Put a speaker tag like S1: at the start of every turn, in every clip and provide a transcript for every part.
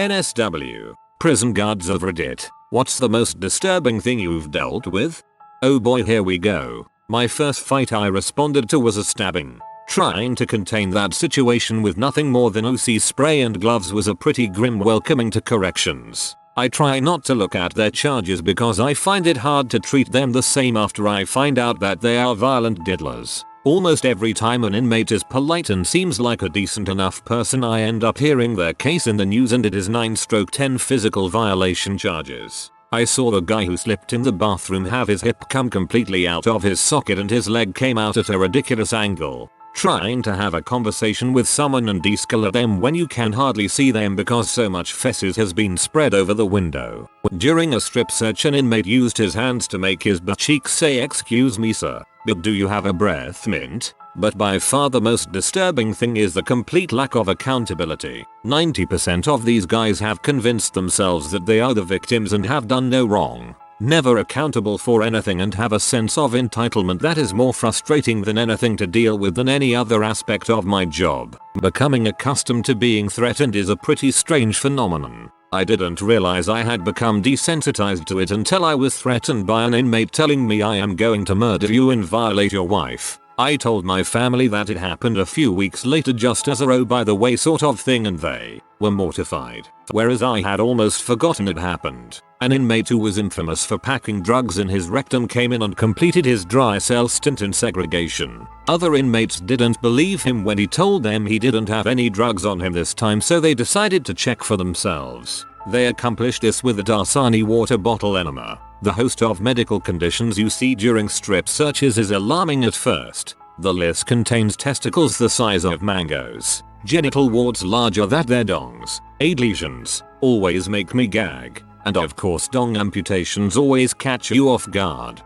S1: NSW. Prison guards of Reddit. What's the most disturbing thing you've dealt with? Oh boy, here we go. My first fight I responded to was a stabbing. Trying to contain that situation with nothing more than OC spray and gloves was a pretty grim welcoming to corrections. I try not to look at their charges because I find it hard to treat them the same after I find out that they are violent diddlers. Almost every time an inmate is polite and seems like a decent enough person, I end up hearing their case in the news and it is 9/10 physical violation charges. I saw a guy who slipped in the bathroom have his hip come completely out of his socket and his leg came out at a ridiculous angle. Trying to have a conversation with someone and de-escalate them when you can hardly see them because so much feces has been spread over the window. During a strip search, an inmate used his hands to make his butt cheeks say, "Excuse me sir, but do you have a breath mint?" But by far the most disturbing thing is the complete lack of accountability. 90% of these guys have convinced themselves that they are the victims and have done no wrong. Never accountable for anything and have a sense of entitlement that is more frustrating than anything to deal with than any other aspect of my job. Becoming accustomed to being threatened is a pretty strange phenomenon. I didn't realize I had become desensitized to it until I was threatened by an inmate telling me, "I am going to murder you and violate your wife." I told my family that it happened a few weeks later just as a "oh by the way" sort of thing and they were mortified. Whereas I had almost forgotten it happened. An inmate who was infamous for packing drugs in his rectum came in and completed his dry cell stint in segregation. Other inmates didn't believe him when he told them he didn't have any drugs on him this time, so they decided to check for themselves. They accomplished this with a Dasani water bottle enema. The host of medical conditions you see during strip searches is alarming at first. The list contains testicles the size of mangoes, genital warts larger than their dongs, AIDS lesions, always make me gag, and of course dong amputations always catch you off guard.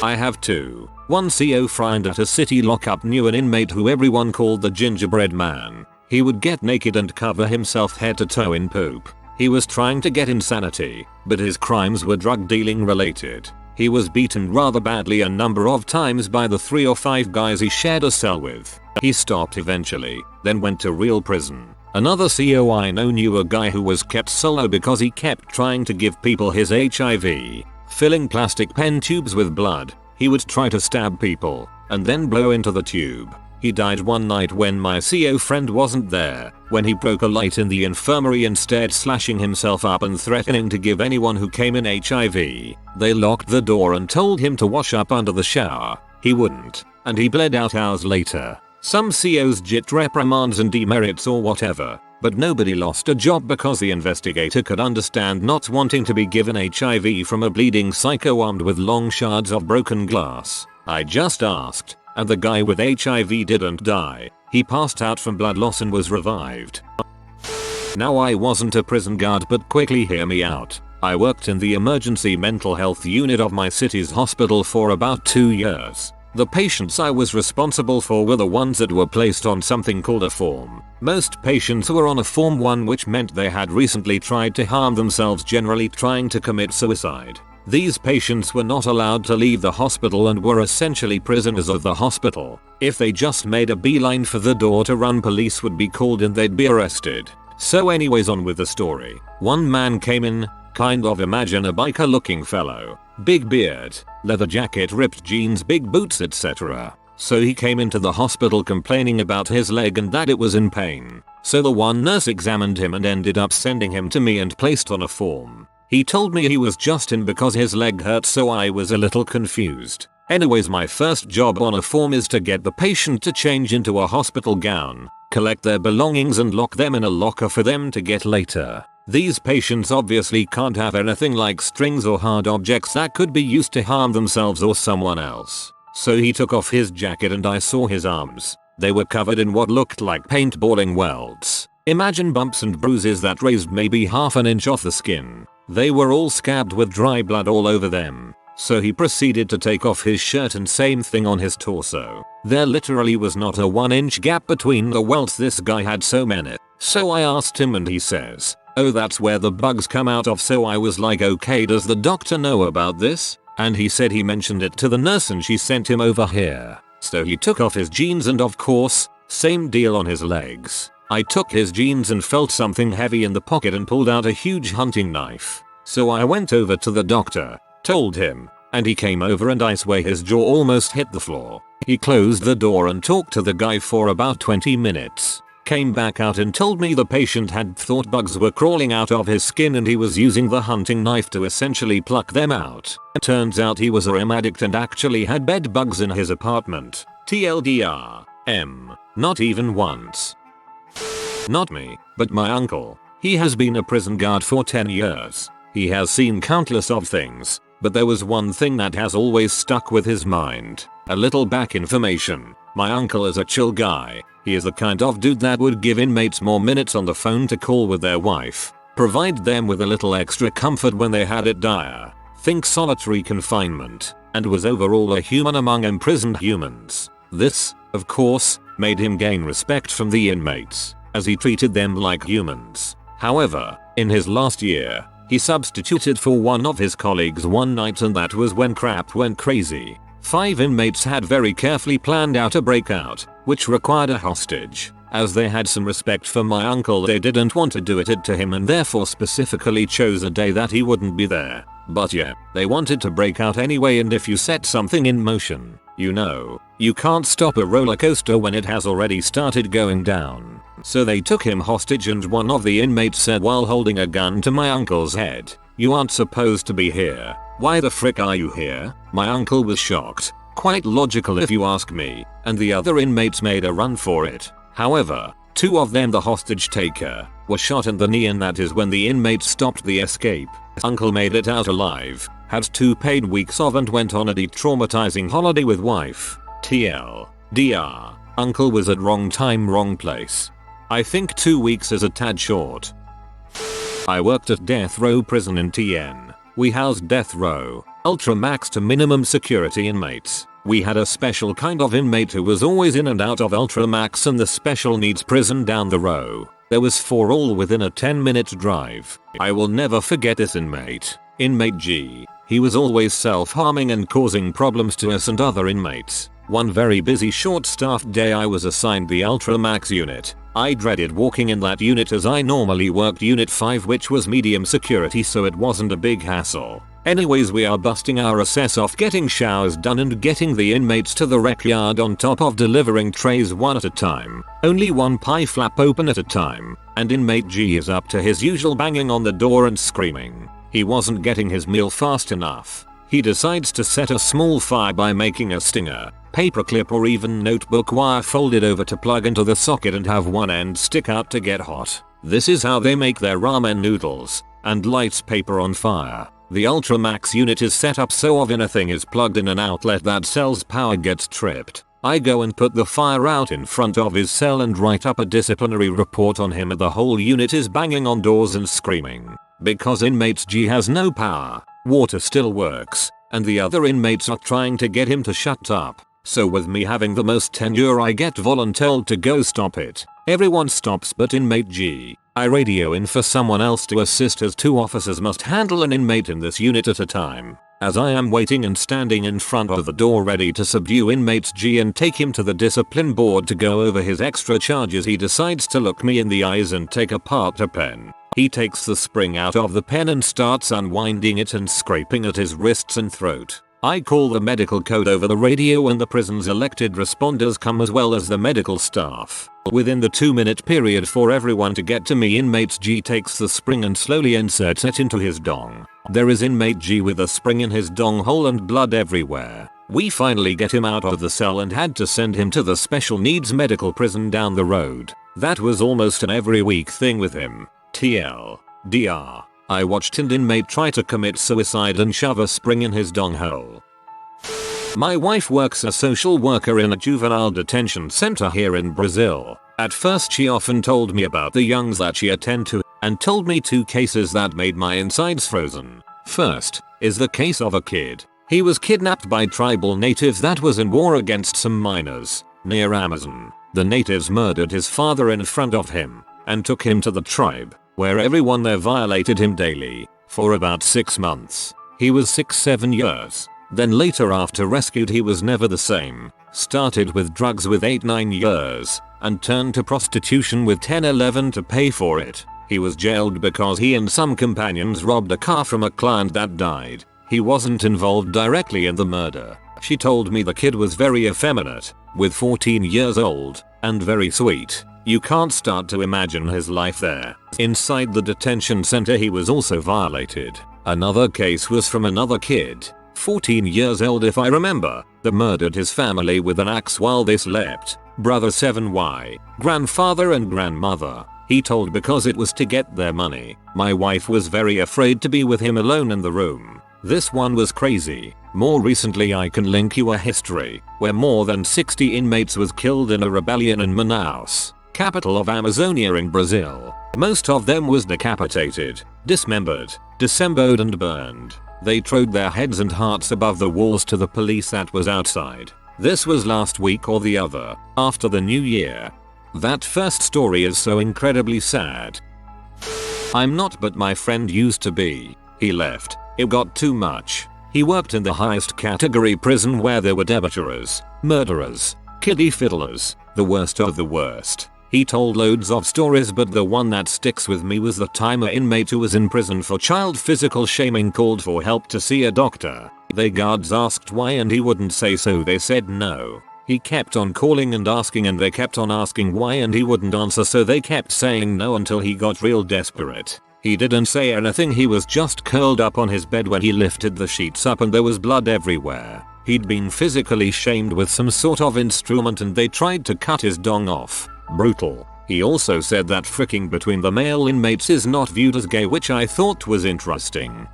S1: I have two. One CO friend at a city lockup knew an inmate who everyone called the gingerbread man. He would get naked and cover himself head to toe in poop. He was trying to get insanity, but his crimes were drug dealing related. He was beaten rather badly a number of times by the 3 or 5 guys he shared a cell with. He stopped eventually, then went to real prison. Another CO I know knew a guy who was kept solo because he kept trying to give people his HIV. Filling plastic pen tubes with blood, he would try to stab people, and then blow into the tube. He died one night when my CO friend wasn't there, when he broke a light in the infirmary instead, slashing himself up and threatening to give anyone who came in HIV. They locked the door and told him to wash up under the shower. He wouldn't, and he bled out hours later. Some COs get reprimands and demerits or whatever, but nobody lost a job because the investigator could understand not wanting to be given HIV from a bleeding psycho armed with long shards of broken glass. I just asked, and the guy with HIV didn't die. He passed out from blood loss and was revived. Now I wasn't a prison guard, but quickly hear me out. I worked in the emergency mental health unit of my city's hospital for about 2 years. The patients I was responsible for were the ones that were placed on something called a form. Most patients were on a form 1, which meant they had recently tried to harm themselves, generally trying to commit suicide. These patients were not allowed to leave the hospital and were essentially prisoners of the hospital. If they just made a beeline for the door to run, police would be called and they'd be arrested. So anyways, on with the story. One man came in, kind of imagine a biker looking fellow. Big beard, leather jacket, ripped jeans, big boots, etc. So he came into the hospital complaining about his leg and that it was in pain. So the one nurse examined him and ended up sending him to me and placed on a form. He told me he was just in because his leg hurt, so I was a little confused. Anyways, my first job on a form is to get the patient to change into a hospital gown, collect their belongings and lock them in a locker for them to get later. These patients obviously can't have anything like strings or hard objects that could be used to harm themselves or someone else. So he took off his jacket and I saw his arms. They were covered in what looked like paintballing welds. Imagine bumps and bruises that raised maybe half an inch off the skin. They were all scabbed with dry blood all over them. So he proceeded to take off his shirt and same thing on his torso. There literally was not a 1-inch gap between the welts. This guy had so many. So I asked him and he says, "Oh, that's where the bugs come out of." So I was like, okay, does the doctor know about this? And he said he mentioned it to the nurse and she sent him over here. So he took off his jeans and of course, same deal on his legs. I took his jeans and felt something heavy in the pocket and pulled out a huge hunting knife. So I went over to the doctor, told him, and he came over and I swear his jaw almost hit the floor. He closed the door and talked to the guy for about 20 minutes. Came back out and told me the patient had thought bugs were crawling out of his skin and he was using the hunting knife to essentially pluck them out. Turns out he was a REM addict and actually had bed bugs in his apartment. TLDR. Not even once. Not me, but my uncle. He has been a prison guard for 10 years. He has seen countless of things, but there was one thing that has always stuck with his mind. A little back information. My uncle is a chill guy. He is the kind of dude that would give inmates more minutes on the phone to call with their wife. Provide them with a little extra comfort when they had it dire. Think solitary confinement. And was overall a human among imprisoned humans. This, of course, made him gain respect from the inmates, as he treated them like humans. However, in his last year, he substituted for one of his colleagues one night and that was when crap went crazy. 5 inmates had very carefully planned out a breakout, which required a hostage. As they had some respect for my uncle, they didn't want to do it to him and therefore specifically chose a day that he wouldn't be there. But yeah, they wanted to break out anyway, and if you set something in motion, you know, you can't stop a roller coaster when it has already started going down. So they took him hostage and one of the inmates said while holding a gun to my uncle's head, "You aren't supposed to be here. Why the frick are you here?" My uncle was shocked. Quite logical if you ask me, and the other inmates made a run for it. However, 2 of them, the hostage taker, were shot in the knee and that is when the inmates stopped the escape. Uncle made it out alive, had 2 paid weeks off and went on a de-traumatizing holiday with wife. TLDR. Uncle was at wrong time, wrong place. I think 2 weeks is a tad short. I worked at death row prison in TN. We housed death row, ultra max to minimum security inmates. We had a special kind of inmate who was always in and out of ultra max and the special needs prison down the row. There was 4 all within a 10-minute drive. I will never forget this inmate. Inmate G. He was always self-harming and causing problems to us and other inmates. One very busy short-staffed day I was assigned the ultra max unit. I dreaded walking in that unit as I normally worked unit 5, which was medium security, so it wasn't a big hassle. Anyways, we are busting our ass off getting showers done and getting the inmates to the rec yard on top of delivering trays one at a time. Only one pie flap open at a time, and inmate G is up to his usual banging on the door and screaming. He wasn't getting his meal fast enough. He decides to set a small fire by making a stinger, paperclip or even notebook wire folded over to plug into the socket and have one end stick out to get hot. This is how they make their ramen noodles, and lights paper on fire. The Ultramax unit is set up so if anything is plugged in an outlet that cell's power gets tripped. I go and put the fire out in front of his cell and write up a disciplinary report on him, and the whole unit is banging on doors and screaming. Because inmate G has no power, water still works, and the other inmates are trying to get him to shut up. So with me having the most tenure, I get volunteered to go stop it. Everyone stops but inmate G. I radio in for someone else to assist as 2 officers must handle an inmate in this unit at a time. As I am waiting and standing in front of the door ready to subdue inmate G and take him to the discipline board to go over his extra charges, he decides to look me in the eyes and take apart a pen. He takes the spring out of the pen and starts unwinding it and scraping at his wrists and throat. I call the medical code over the radio and the prison's elected responders come as well as the medical staff. Within the 2-minute period for everyone to get to me, inmate G takes the spring and slowly inserts it into his dong. There is inmate G with a spring in his dong hole and blood everywhere. We finally get him out of the cell and had to send him to the special needs medical prison down the road. That was almost an every week thing with him. TLDR. I watched an inmate try to commit suicide and shove a spring in his dong hole. My wife works as a social worker in a juvenile detention center here in Brazil. At first she often told me about the youngs that she attend to, and told me 2 cases that made my insides frozen. First is the case of a kid. He was kidnapped by tribal natives that was in war against some miners near Amazon. The natives murdered his father in front of him and took him to the tribe, where everyone there violated him daily, for about 6 months. He was 6-7 years. Then later, after rescued, he was never the same. Started with drugs with 8-9 years and turned to prostitution with 10-11 to pay for it. He was jailed because he and some companions robbed a car from a client that died. He wasn't involved directly in the murder. She told me the kid was very effeminate, with 14 years old, and very sweet. You can't start to imagine his life there. Inside the detention center he was also violated. Another case was from another kid, 14 years old if I remember, that murdered his family with an axe while they slept. Brother 7Y, grandfather and grandmother. He told because it was to get their money. My wife was very afraid to be with him alone in the room. This one was crazy. More recently I can link you a history where more than 60 inmates was killed in a rebellion in Manaus, capital of Amazonia in Brazil. Most of them was decapitated, dismembered, disemboweled and burned. They throwed their heads and hearts above the walls to the police that was outside. This was last week or the other, after the new year. That first story is so incredibly sad. I'm not, but my friend used to be. He left. It got too much. He worked in the highest category prison where there were debaucherers, murderers, kiddie fiddlers, the worst of the worst. He told loads of stories, but the one that sticks with me was the time an inmate who was in prison for child physical shaming called for help to see a doctor. The guards asked why and he wouldn't say, so they said no. He kept on calling and asking and they kept on asking why and he wouldn't answer, so they kept saying no until he got real desperate. He didn't say anything, he was just curled up on his bed when he lifted the sheets up and there was blood everywhere. He'd been physically shamed with some sort of instrument and they tried to cut his dong off. Brutal. He also said that fricking between the male inmates is not viewed as gay, which I thought was interesting.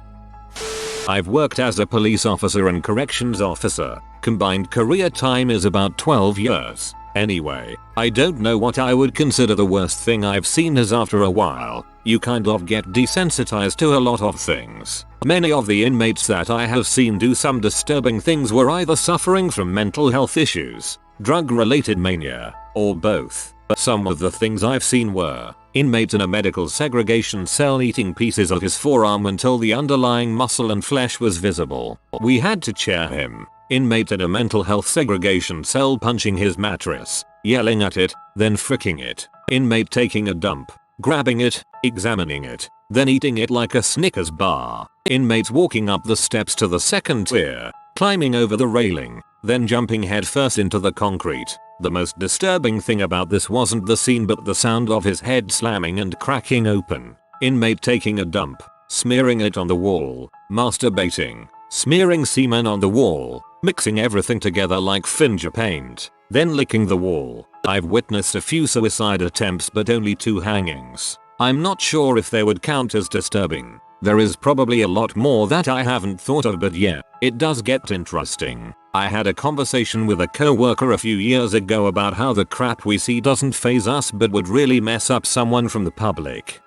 S1: I've worked as a police officer and corrections officer. Combined career time is about 12 years. Anyway, I don't know what I would consider the worst thing I've seen, as after a while, you kind of get desensitized to a lot of things. Many of the inmates that I have seen do some disturbing things were either suffering from mental health issues, drug-related mania, or both. Some of the things I've seen were inmate in a medical segregation cell eating pieces of his forearm until the underlying muscle and flesh was visible. We had to chair him. Inmate in a mental health segregation cell punching his mattress, yelling at it, then fricking it. Inmate taking a dump, grabbing it, examining it, then eating it like a Snickers bar. Inmates walking up the steps to the second tier, climbing over the railing, then jumping headfirst into the concrete. The most disturbing thing about this wasn't the scene but the sound of his head slamming and cracking open. Inmate taking a dump, smearing it on the wall, masturbating, smearing semen on the wall, mixing everything together like finger paint, then licking the wall. I've witnessed a few suicide attempts but only 2 hangings. I'm not sure if they would count as disturbing. There is probably a lot more that I haven't thought of, but yeah, it does get interesting. I had a conversation with a coworker a few years ago about how the crap we see doesn't faze us but would really mess up someone from the public.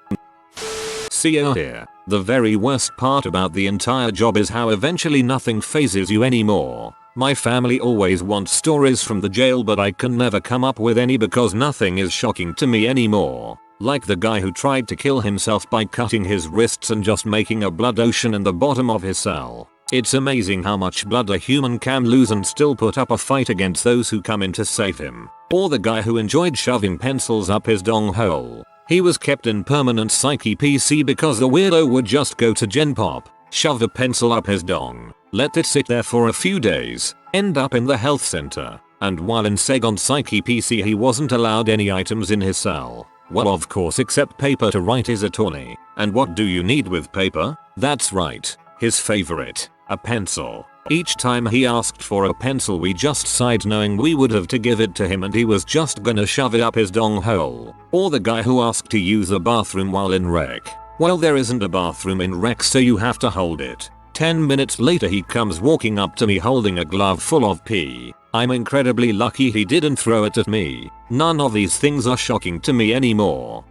S1: See you here. The very worst part about the entire job is how eventually nothing fazes you anymore. My family always wants stories from the jail but I can never come up with any because nothing is shocking to me anymore. Like the guy who tried to kill himself by cutting his wrists and just making a blood ocean in the bottom of his cell. It's amazing how much blood a human can lose and still put up a fight against those who come in to save him. Or the guy who enjoyed shoving pencils up his dong hole. He was kept in permanent psyche PC because the weirdo would just go to Gen Pop, shove a pencil up his dong, let it sit there for a few days, end up in the health center, and while in seg on psyche PC he wasn't allowed any items in his cell. Well, of course, except paper to write his attorney. And what do you need with paper? That's right, his favorite, a pencil. Each time he asked for a pencil we just sighed knowing we would have to give it to him and he was just gonna shove it up his dong hole. Or the guy who asked to use a bathroom while in rec. Well, there isn't a bathroom in rec so you have to hold it. 10 minutes later he comes walking up to me holding a glove full of pee. I'm incredibly lucky he didn't throw it at me. None of these things are shocking to me anymore.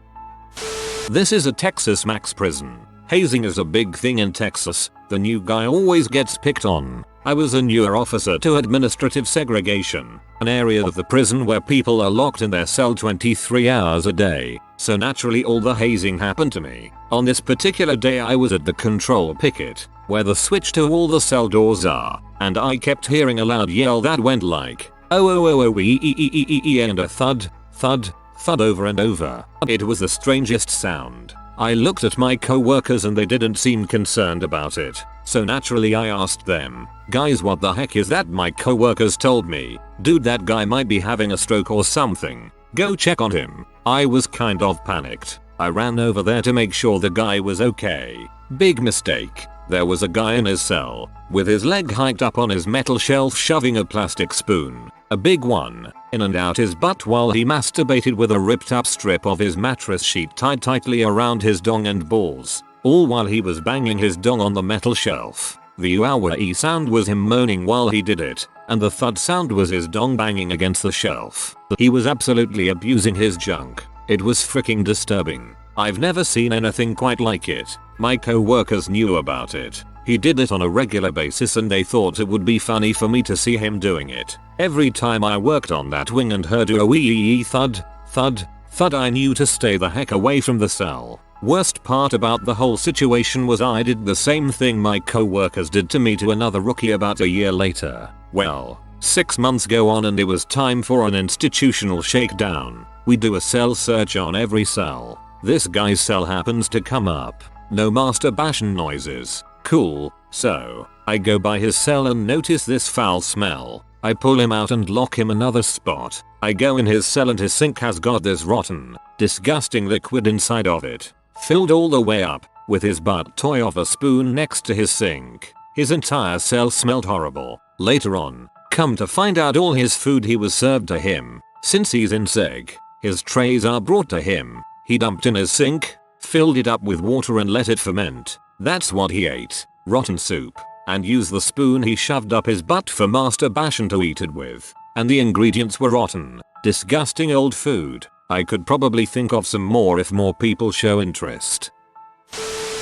S1: This is a Texas max prison. Hazing is a big thing in Texas. The new guy always gets picked on. I was a newer officer to administrative segregation, an area of the prison where people are locked in their cell 23 hours a day. So naturally all the hazing happened to me. On this particular day I was at the control picket, where the switch to all the cell doors are, and I kept hearing a loud yell that went like, And a thud, thud, thud over and over. It was the strangest sound. I looked at my co-workers and they didn't seem concerned about it. So naturally I asked them, guys, what the heck is that? My co-workers told me, dude, that guy might be having a stroke or something. Go check on him. I was kind of panicked. I ran over there to make sure the guy was okay. Big mistake. There was a guy in his cell, with his leg hiked up on his metal shelf shoving a plastic spoon, a big one, in and out his butt while he masturbated with a ripped up strip of his mattress sheet tied tightly around his dong and balls, all while he was banging his dong on the metal shelf. The ooh-ee sound was him moaning while he did it, and the thud sound was his dong banging against the shelf. He was absolutely abusing his junk. It was freaking disturbing. I've never seen anything quite like it. My co-workers knew about it. He did it on a regular basis and they thought it would be funny for me to see him doing it. Every time I worked on that wing and heard a wee thud, thud, thud, I knew to stay the heck away from the cell. Worst part about the whole situation was I did the same thing my co-workers did to me to another rookie about a year later. Well, 6 months go on and it was time for an institutional shakedown. We do a cell search on every cell. This guy's cell happens to come up. No masturbation noises. Cool. So, I go by his cell and notice this foul smell. I pull him out and lock him another spot. I go in his cell and his sink has got this rotten, disgusting liquid inside of it. Filled all the way up, with his butt toy of a spoon next to his sink. His entire cell smelled horrible. Later on, come to find out all his food he was served to him. Since he's in seg, his trays are brought to him. He dumped in his sink, filled it up with water and let it ferment. That's what he ate. Rotten soup. And used the spoon he shoved up his butt for masturbation to eat it with. And the ingredients were rotten, disgusting old food. I could probably think of some more if more people show interest.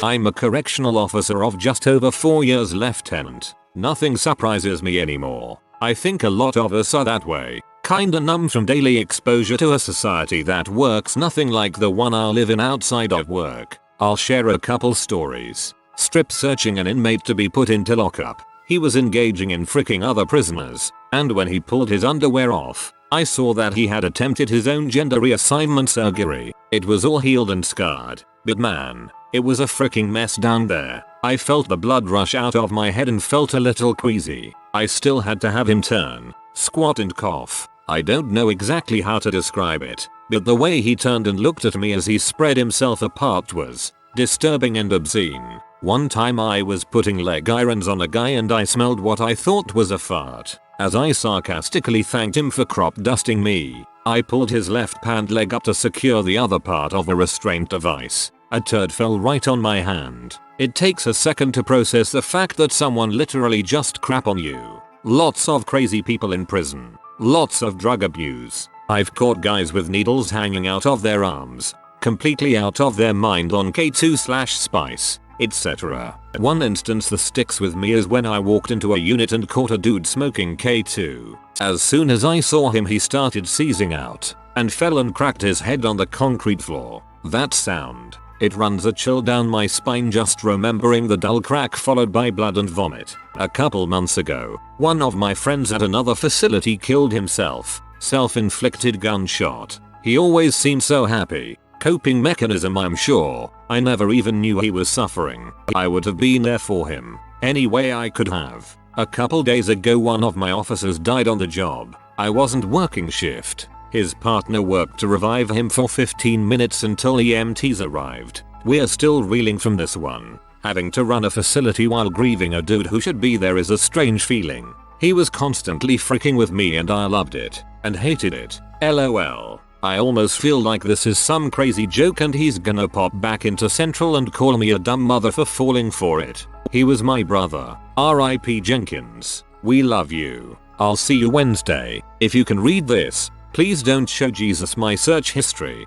S1: I'm a correctional officer of just over 4 years, lieutenant. Nothing surprises me anymore. I think a lot of us are that way. Kinda numb from daily exposure to a society that works nothing like the one I live in outside of work. I'll share a couple stories. Strip searching an inmate to be put into lockup. He was engaging in fricking other prisoners, and when he pulled his underwear off, I saw that he had attempted his own gender reassignment surgery. It was all healed and scarred, but man, it was a fricking mess down there. I felt the blood rush out of my head and felt a little queasy. I still had to have him turn, squat and cough. I don't know exactly how to describe it, but the way he turned and looked at me as he spread himself apart was disturbing and obscene. One time I was putting leg irons on a guy and I smelled what I thought was a fart. As I sarcastically thanked him for crop dusting me, I pulled his left pant leg up to secure the other part of the restraint device. A turd fell right on my hand. It takes a second to process the fact that someone literally just crap on you. Lots of crazy people in prison. Lots of drug abuse. I've caught guys with needles hanging out of their arms, completely out of their mind on K2/Spice, etc. One instance that sticks with me is when I walked into a unit and caught a dude smoking K2. As soon as I saw him he started seizing out, and fell and cracked his head on the concrete floor. That sound. It runs a chill down my spine just remembering the dull crack followed by blood and vomit. A couple months ago, one of my friends at another facility killed himself. Self-inflicted gunshot. He always seemed so happy. Coping mechanism, I'm sure. I never even knew he was suffering. I would have been there for him any way I could have. A couple days ago one of my officers died on the job. I wasn't working shift. His partner worked to revive him for 15 minutes until EMTs arrived. We're still reeling from this one. Having to run a facility while grieving a dude who should be there is a strange feeling. He was constantly freaking with me and I loved it, and hated it. LOL. I almost feel like this is some crazy joke and he's gonna pop back into Central and call me a dumb mother for falling for it. He was my brother. R.I.P. Jenkins. We love you. I'll see you Wednesday. If you can read this, please don't show Jesus my search history.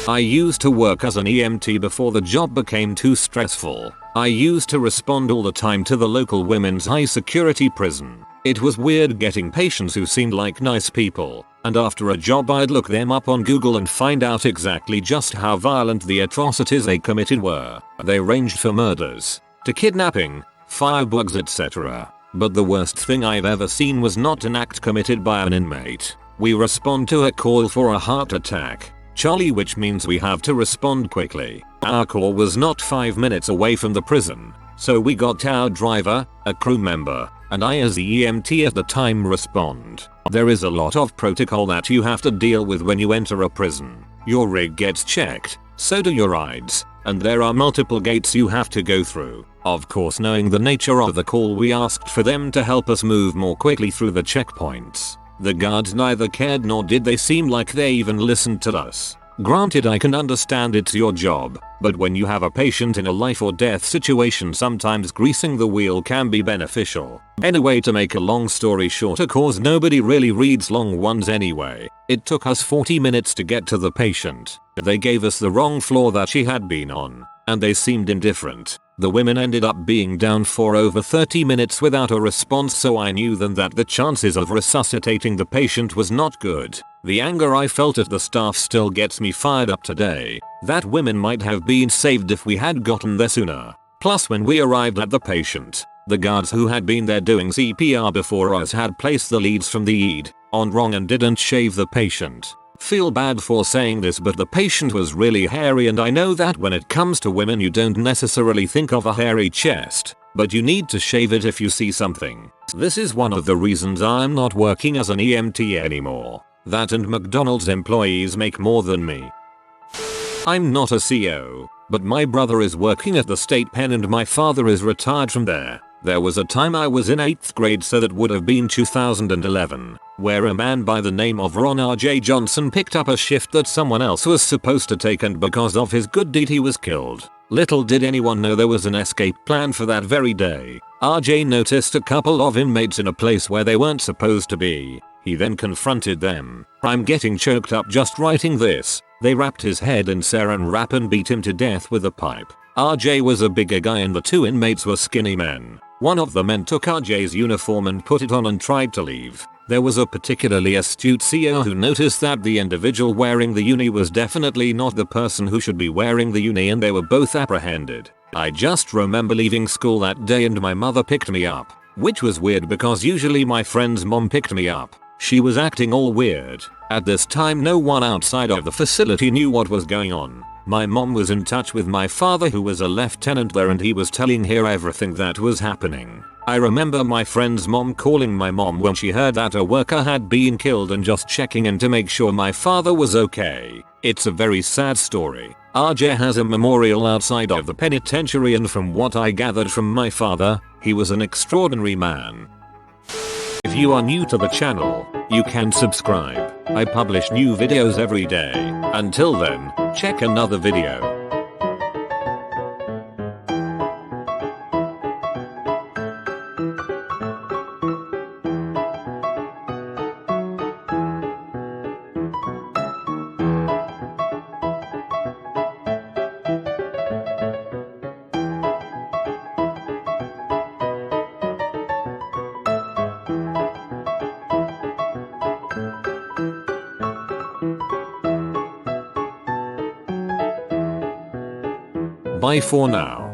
S1: I used to work as an EMT before the job became too stressful. I used to respond all the time to the local women's high security prison. It was weird getting patients who seemed like nice people, and after a job I'd look them up on Google and find out exactly just how violent the atrocities they committed were. They ranged from murders to kidnapping, firebugs, etc. But the worst thing I've ever seen was not an act committed by an inmate. We respond to a call for a heart attack, Charlie, which means we have to respond quickly. Our call was not 5 minutes away from the prison, so we got our driver, a crew member, and I as the EMT at the time respond. There is a lot of protocol that you have to deal with when you enter a prison. Your rig gets checked, so do your IDs, and there are multiple gates you have to go through. Of course, knowing the nature of the call, we asked for them to help us move more quickly through the checkpoints. The guards neither cared nor did they seem like they even listened to us. Granted, I can understand it's your job, but when you have a patient in a life or death situation, sometimes greasing the wheel can be beneficial. Anyway, to make a long story short, cause nobody really reads long ones anyway, it took us 40 minutes to get to the patient. They gave us the wrong floor that she had been on, and they seemed indifferent. The women ended up being down for over 30 minutes without a response, so I knew then that the chances of resuscitating the patient was not good. The anger I felt at the staff still gets me fired up today. That women might have been saved if we had gotten there sooner. Plus, when we arrived at the patient, the guards who had been there doing CPR before us had placed the leads from the ED on wrong and didn't shave the patient. Feel bad for saying this, but the patient was really hairy, and I know that when it comes to women you don't necessarily think of a hairy chest, but you need to shave it if you see something. This is one of the reasons I'm not working as an EMT anymore. That and McDonald's employees make more than me. I'm not a CO, but my brother is working at the state pen and my father is retired from there. There was a time I was in 8th grade, so that would have been 2011, where a man by the name of Ron R.J. Johnson picked up a shift that someone else was supposed to take, and because of his good deed he was killed. Little did anyone know there was an escape plan for that very day. RJ noticed a couple of inmates in a place where they weren't supposed to be. He then confronted them. I'm getting choked up just writing this. They wrapped his head in saran wrap and beat him to death with a pipe. RJ was a bigger guy and the two inmates were skinny men. One of the men took RJ's uniform and put it on and tried to leave. There was a particularly astute CO who noticed that the individual wearing the uni was definitely not the person who should be wearing the uni, and they were both apprehended. I just remember leaving school that day and my mother picked me up, which was weird because usually my friend's mom picked me up. She was acting all weird. At this time no one outside of the facility knew what was going on. My mom was in touch with my father, who was a lieutenant there, and he was telling her everything that was happening. I remember my friend's mom calling my mom when she heard that a worker had been killed and just checking in to make sure my father was okay. It's a very sad story. RJ has a memorial outside of the penitentiary, and from what I gathered from my father, he was an extraordinary man. If you are new to the channel, you can subscribe. I publish new videos every day. Until then, check another video. Bye for now.